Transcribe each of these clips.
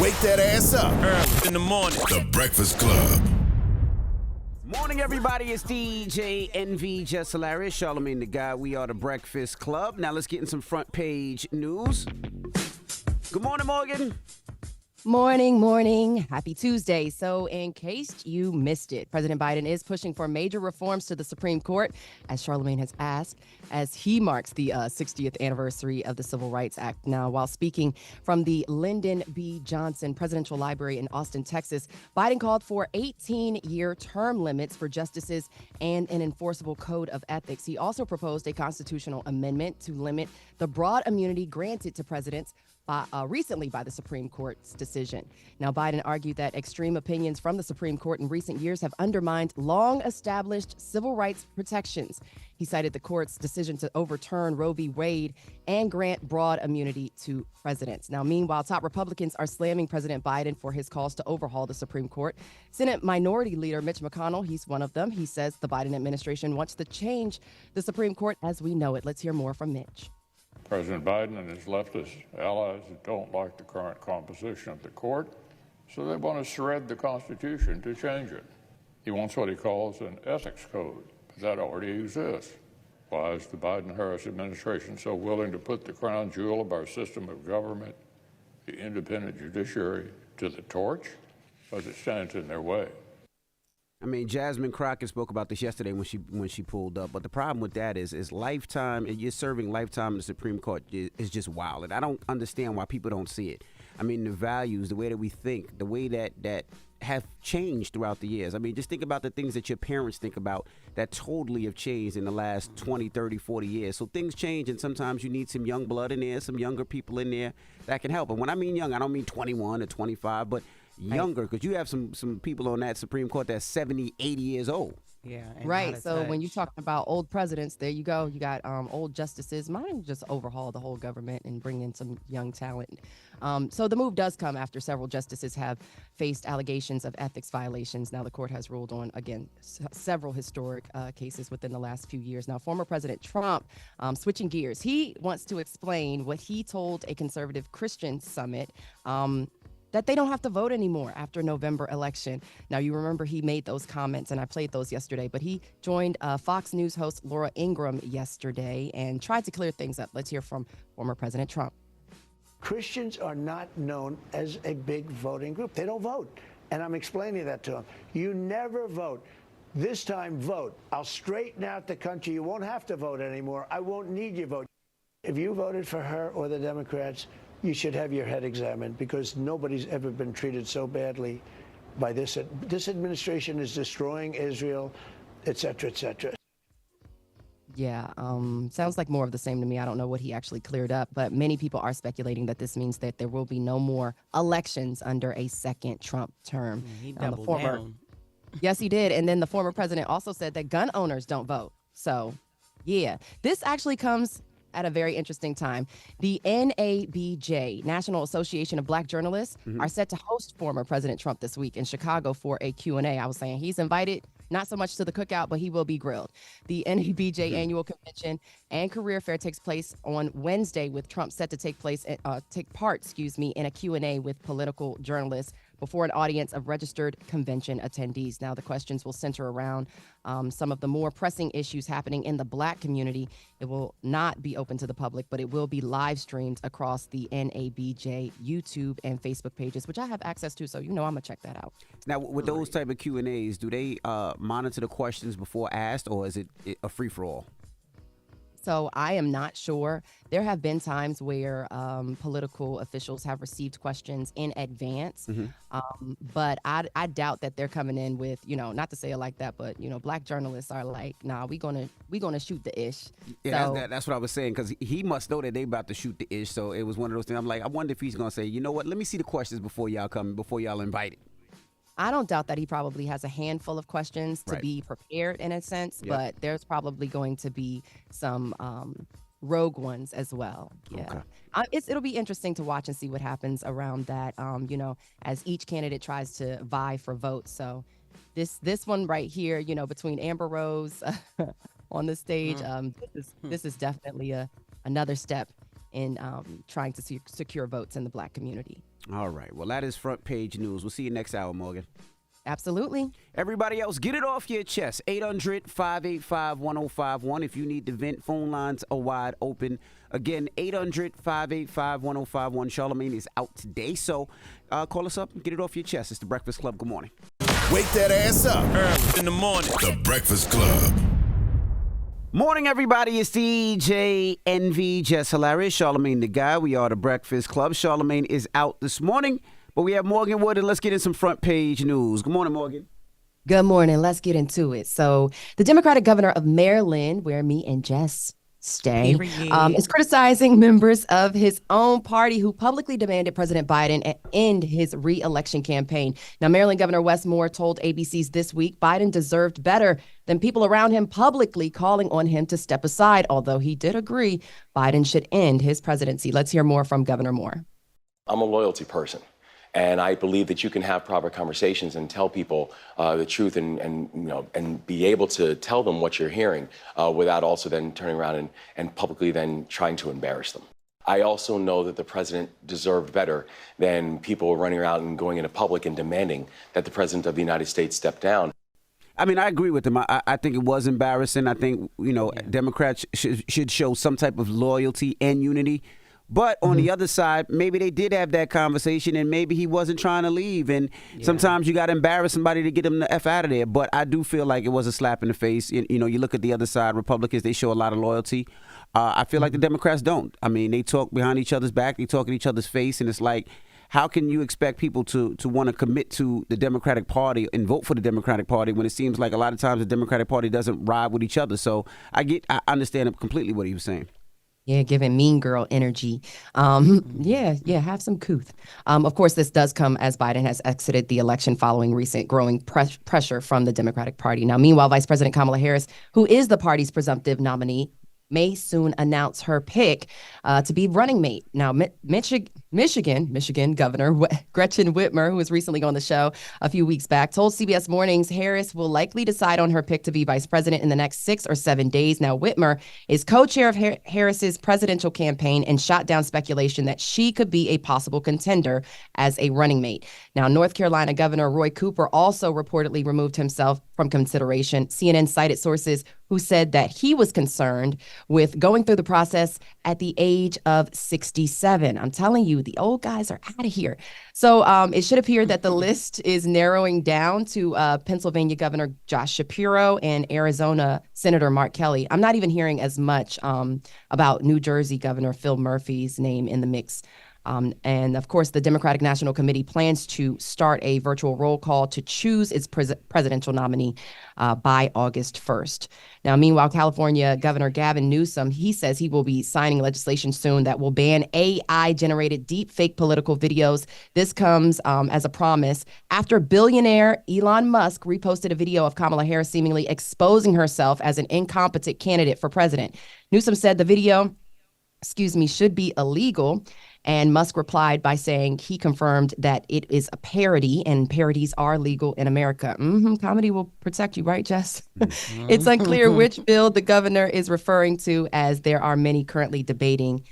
Wake that ass up. Early in the morning. The Breakfast Club. Morning, everybody. It's DJ NV, Jess Hilarious, Charlamagne the Guy. We are the Breakfast Club. Now let's get in some front page news. Good morning, Morgan. Morning. Happy Tuesday. So in case you missed it, President Biden is pushing for major reforms to the Supreme Court, as Charlamagne has asked, as he marks the 60th anniversary of the Civil Rights Act. Now, while speaking from the Lyndon B. Johnson Presidential Library in Austin, Texas, Biden called for 18-year term limits for justices and an enforceable code of ethics. He also proposed a constitutional amendment to limit the broad immunity granted to presidents recently by the Supreme Court's decision. Now, Biden argued that extreme opinions from the Supreme Court in recent years have undermined long-established civil rights protections. He cited the court's decision to overturn Roe v. Wade and grant broad immunity to presidents. Now, meanwhile, top Republicans are slamming President Biden for his calls to overhaul the Supreme Court. Senate Minority Leader Mitch McConnell, he's one of them. He says the Biden administration wants to change the Supreme Court as we know it. Let's hear more from Mitch. President Biden and his leftist allies don't like the current composition of the court, so they want to shred the Constitution to change it. He wants what he calls an ethics code, but that already exists. Why is the Biden-Harris administration so willing to put the crown jewel of our system of government, the independent judiciary, to the torch? Because it stands in their way. I mean, Jasmine Crockett spoke about this yesterday when she pulled up. But the problem with that is lifetime. You're serving lifetime in the Supreme Court is just wild, and I don't understand why people don't see it. I mean, the values, the way that we think, the way that have changed throughout the years. I mean, just think about the things that your parents think about that totally have changed in the last 20, 30, 40 years. So things change, and sometimes you need some young blood in there, some younger people in there that can help. And when I mean young, I don't mean 21 or 25, but younger, because you have some people on that Supreme Court that's 70, 80 years old. Yeah, right. So when you talk about old presidents, there you go. You got old justices. Mine just overhaul the whole government and bring in some young talent. So the move does come after several justices have faced allegations of ethics violations. Now the court has ruled on, again, several historic cases within the last few years. Now, former President Trump, switching gears, he wants to explain what he told a conservative Christian summit that they don't have to vote anymore after November election. Now, you remember he made those comments, and I played those yesterday, but he joined Fox News host Laura Ingraham yesterday and tried to clear things up. Let's hear from former President Trump. Christians are not known as a big voting group. They don't vote. And I'm explaining that to them. You never vote. This time, vote. I'll straighten out the country. You won't have to vote anymore. I won't need your vote. If you voted for her or the Democrats, you should have your head examined, because nobody's ever been treated so badly by this. This administration is destroying Israel, et cetera, et cetera. Yeah, sounds like more of the same to me. I don't know what he actually cleared up, but many people are speculating that this means that there will be no more elections under a second Trump term. He doubled down. Yes, he did. And then the former president also said that gun owners don't vote. So, yeah, this actually comes at a very interesting time. The NABJ, National Association of Black Journalists, are set to host former President Trump this week in Chicago for a Q&A. I was saying he's invited, not so much to the cookout, but he will be grilled. The NABJ annual convention and career fair takes place on Wednesday, with Trump set to take part in a Q&A with political journalists before an audience of registered convention attendees. Now, the questions will center around some of the more pressing issues happening in the Black community. It will not be open to the public, but it will be live streamed across the NABJ YouTube and Facebook pages, which I have access to, so I'm gonna check that out. Now, with those type of Q&As, do they monitor the questions before asked, or is it a free-for-all? So I am not sure. There have been times where political officials have received questions in advance, but I doubt that they're coming in with, not to say it like that, but Black journalists are like, nah, we gonna shoot the ish. Yeah, so, that's what I was saying, because he must know that they about to shoot the ish. So it was one of those things. I'm like, I wonder if he's gonna say, you know what? Let me see the questions before y'all come, before y'all invite it. I don't doubt that he probably has a handful of questions to be prepared in a sense, but there's probably going to be some rogue ones as well. Yeah, okay. It'll be interesting to watch and see what happens around that. As each candidate tries to vie for votes. So this one right here, between Amber Rose on the stage, this is definitely another step in trying to secure votes in the Black community. All right. Well, that is front page news. We'll see you next hour, Morgan. Absolutely. Everybody else, get it off your chest. 800-585-1051. If you need to vent, phone lines are wide open. Again, 800-585-1051. Charlamagne is out today, so call us up and get it off your chest. It's The Breakfast Club. Good morning. Wake that ass up. Early in the morning. The Breakfast Club. Morning, everybody. It's DJ Envy, Jess Hilarious, Charlamagne the Guy. We are The Breakfast Club. Charlamagne is out this morning, but we have Morgan Wood, and let's get in some front page news. Good morning, Morgan. Good morning. Let's get into it. So the Democratic governor of Maryland, where me and Jess stay, is criticizing members of his own party who publicly demanded President Biden end his re-election campaign. Now, Maryland Governor Wes Moore told ABC's This Week Biden deserved better than people around him publicly calling on him to step aside, although he did agree Biden should end his presidency. Let's hear more from Governor Moore. I'm a loyalty person. And I believe that you can have proper conversations and tell people the truth and be able to tell them what you're hearing without also then turning around and publicly then trying to embarrass them. I also know that the president deserved better than people running around and going into public and demanding that the president of the United States step down. I mean, I agree with him. I think it was embarrassing. I think, Democrats should show some type of loyalty and unity. But on the other side, maybe they did have that conversation and maybe he wasn't trying to leave. And sometimes you got to embarrass somebody to get them the F out of there. But I do feel like it was a slap in the face. You look at the other side, Republicans, they show a lot of loyalty. I feel like the Democrats don't. I mean, they talk behind each other's back. They talk in each other's face. And it's like, how can you expect people to want to commit to the Democratic Party and vote for the Democratic Party when it seems like a lot of times the Democratic Party doesn't ride with each other? So I understand completely what he was saying. Yeah, giving mean girl energy. Have some couth. Of course, this does come as Biden has exited the election following recent growing pressure from the Democratic Party. Now, meanwhile, Vice President Kamala Harris, who is the party's presumptive nominee, may soon announce her pick to be running mate. Now, Michigan Governor Gretchen Whitmer, who was recently on the show a few weeks back, told CBS Mornings Harris will likely decide on her pick to be vice president in the next 6 or 7 days. Now, Whitmer is co-chair of Harris's presidential campaign and shot down speculation that she could be a possible contender as a running mate. Now, North Carolina Governor Roy Cooper also reportedly removed himself from consideration. CNN cited sources who said that he was concerned with going through the process at the age of 67. I'm telling you, the old guys are out of here. So it should appear that the list is narrowing down to Pennsylvania Governor Josh Shapiro and Arizona Senator Mark Kelly. I'm not even hearing as much about New Jersey Governor Phil Murphy's name in the mix. And of course, the Democratic National Committee plans to start a virtual roll call to choose its presidential nominee by August 1st. Now, meanwhile, California Governor Gavin Newsom, he says he will be signing legislation soon that will ban AI-generated deep fake political videos. This comes as a promise after billionaire Elon Musk reposted a video of Kamala Harris seemingly exposing herself as an incompetent candidate for president. Newsom said the video, should be illegal. And Musk replied by saying he confirmed that it is a parody and parodies are legal in America. Comedy will protect you, right, Jess? It's unclear which bill the governor is referring to, as there are many currently debating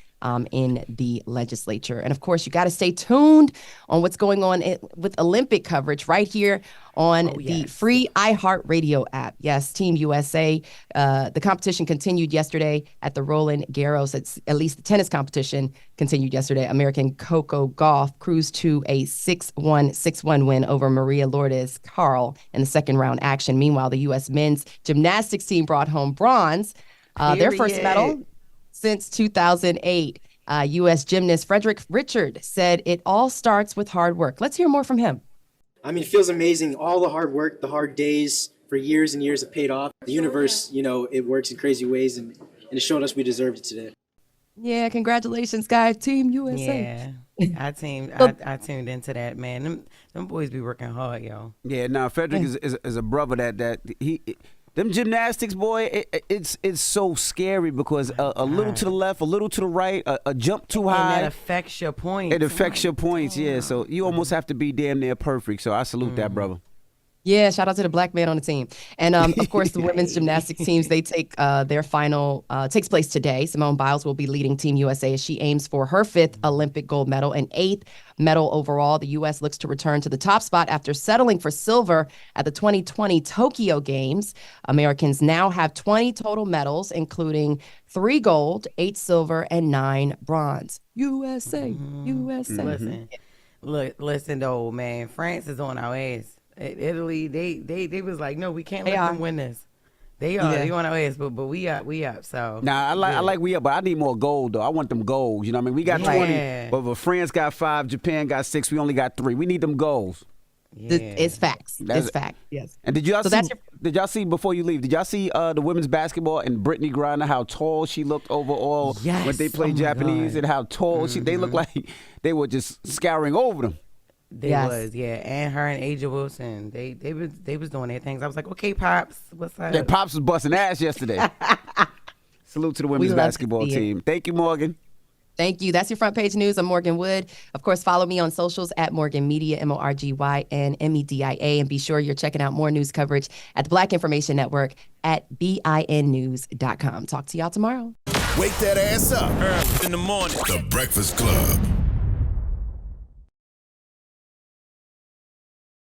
in the legislature. And of course, you got to stay tuned on what's going on with Olympic coverage right here on the free iHeartRadio app. Yes, Team USA. The competition continued yesterday at the Roland Garros. At least the tennis competition continued yesterday. American Coco Gauff cruised to a 6-1, 6-1 win over Maria Lourdes Carl in the second round action. Meanwhile, the U.S. men's gymnastics team brought home bronze, their first medal since 2008. U.S. gymnast Frederick Richard said it all starts with hard work. Let's hear more from him. I mean, it feels amazing. All the hard work, the hard days for years and years have paid off. The universe, it works in crazy ways, and it showed us we deserved it today. Yeah, congratulations, guys. Team USA. Yeah, I tuned into that, man. Them boys be working hard, yo. Yeah, now Frederick is a brother that he. Them gymnastics, boy, it's so scary because a little to the left, a little to the right, a jump too high. And that affects your points. It affects your points, yeah. So you almost have to be damn near perfect. So I salute that, brother. Yeah, shout out to the black man on the team. And of course, the women's gymnastics teams, they take their final, takes place today. Simone Biles will be leading Team USA as she aims for her 5th Olympic gold medal and 8th medal overall. The U.S. looks to return to the top spot after settling for silver at the 2020 Tokyo Games. Americans now have 20 total medals, including 3 gold, 8 silver, and 9 bronze. USA, USA. Listen though, man. France is on our ass. Italy, they was like, no, we can't let them win this. They are. They on our ass, but we up. So I like we up, but I need more gold though. I want them goals. You know what I mean? We got 20, but France got 5, Japan got 6. We only got 3. We need them goals. Yeah. It's facts. It's fact. Yes. And did y'all see before you leave? Did y'all see the women's basketball and Brittany Griner, how tall she looked overall when they played Japanese, and how tall they looked like they were just scouring over them. They was, and her and Aja Wilson, they was doing their things. I was like, okay, Pops, what's up? Yeah, Pops was busting ass yesterday. Salute to the women's basketball team. Thank you, Morgan. Thank you. That's your front page news. I'm Morgan Wood. Of course, follow me on socials at Morgan Media, MorgynMedia, and be sure you're checking out more news coverage at the Black Information Network at BINnews.com. Talk to y'all tomorrow. Wake that ass up. Early in the morning. The Breakfast Club.